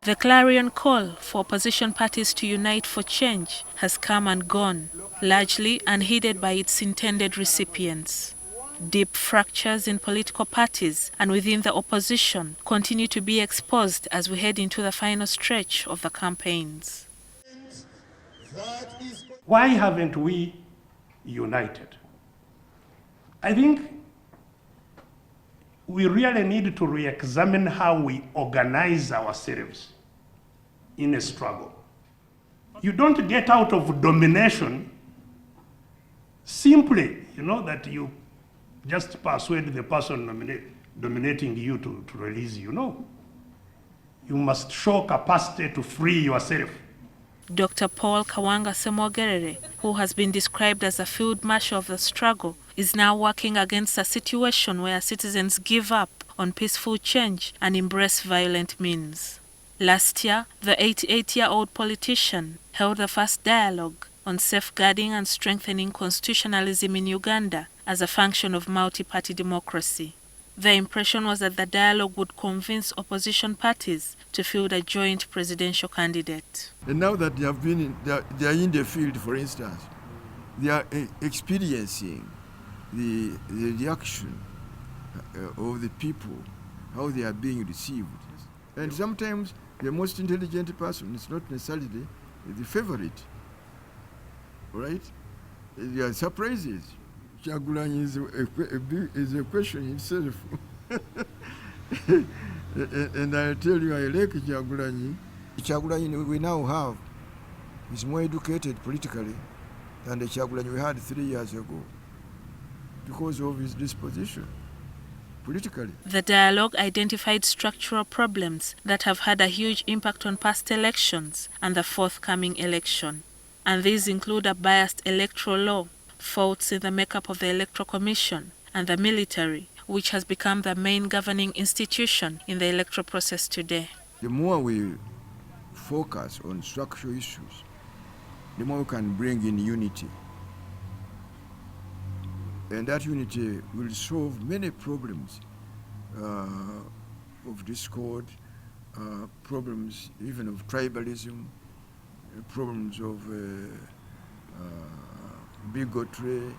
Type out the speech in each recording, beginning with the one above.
The clarion call for opposition parties to unite for change has come and gone, largely unheeded by its intended recipients. Deep fractures in political parties and within the opposition continue to be exposed as we head into the final stretch of the campaigns. Why haven't we united? I think we really need to re-examine how we organize ourselves in a struggle. You don't get out of domination simply, that you just persuade the person dominating you to release you. No. You must show capacity to free yourself. Dr. Paul Kawanga Ssemwogerere, who has been described as a field marshal of the struggle, is now working against a situation where citizens give up on peaceful change and embrace violent means. Last year, the 88-year-old politician held the first dialogue on safeguarding and strengthening constitutionalism in Uganda as a function of multi-party democracy. The impression was that the dialogue would convince opposition parties to field a joint presidential candidate. And now that they have been they are in the field, for instance, they are experiencing the reaction of the people, how they are being received. And sometimes the most intelligent person is not necessarily the favorite, right? There are surprises. Kyagulanyi is a question himself. And I tell you, I like Kyagulanyi. Kyagulanyi we now have is more educated politically than the Kyagulanyi we had 3 years ago because of his disposition politically. The dialogue identified structural problems that have had a huge impact on past elections and the forthcoming election. And these include a biased electoral law, faults in the makeup of the Electoral Commission, and the military, which has become the main governing institution in the electoral process today. The more we focus on structural issues, the more we can bring in unity. And that unity will solve many problems of discord, problems even of tribalism, problems of bigotry.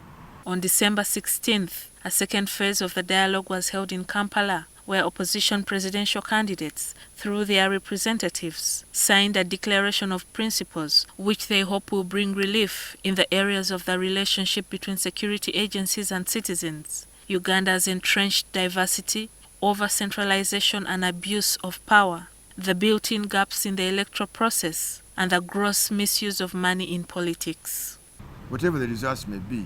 On December 16th, a second phase of the dialogue was held in Kampala, where opposition presidential candidates, through their representatives, signed a declaration of principles which they hope will bring relief in the areas of the relationship between security agencies and citizens, Uganda's entrenched diversity, over-centralization and abuse of power, the built-in gaps in the electoral process, and the gross misuse of money in politics. Whatever the results may be,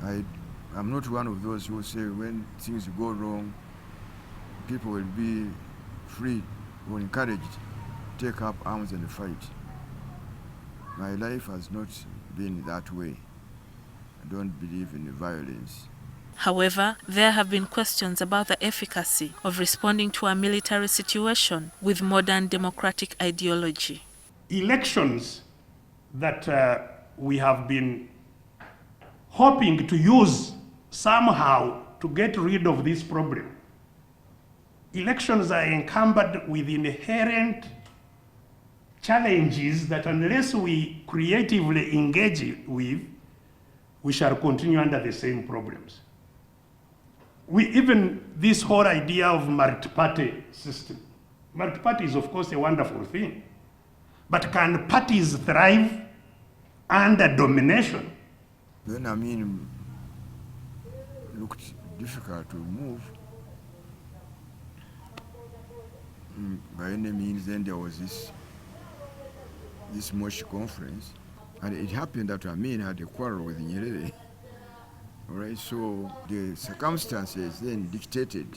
I'm not one of those who say when things go wrong, people will be free or encouraged to take up arms and fight. My life has not been that way. I don't believe in violence. However, there have been questions about the efficacy of responding to a military situation with modern democratic ideology. Elections that we have been hoping to use somehow to get rid of this problem. Elections are encumbered with inherent challenges that unless we creatively engage with, we shall continue under the same problems. Even this whole idea of multi-party system. Multi-party is of course a wonderful thing, but can parties thrive under domination? Then looked difficult to move. By any means, then there was this Moshi conference, and it happened that Amin had a quarrel with Nyerere. All right, so the circumstances then dictated.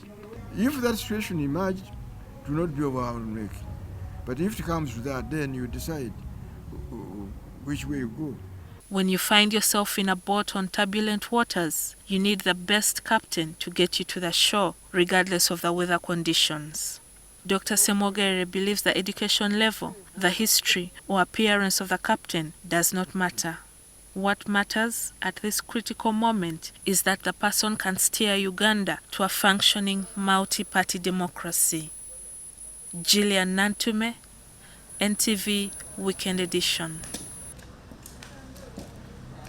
If that situation emerged, do not be overwhelmed. But if it comes to that, then you decide which way you go. When you find yourself in a boat on turbulent waters, you need the best captain to get you to the shore, regardless of the weather conditions. Dr. Ssemwogerere believes the education level, the history or appearance of the captain does not matter. What matters at this critical moment is that the person can steer Uganda to a functioning multi-party democracy. GILLIAN NANTUME, NTV Weekend Edition.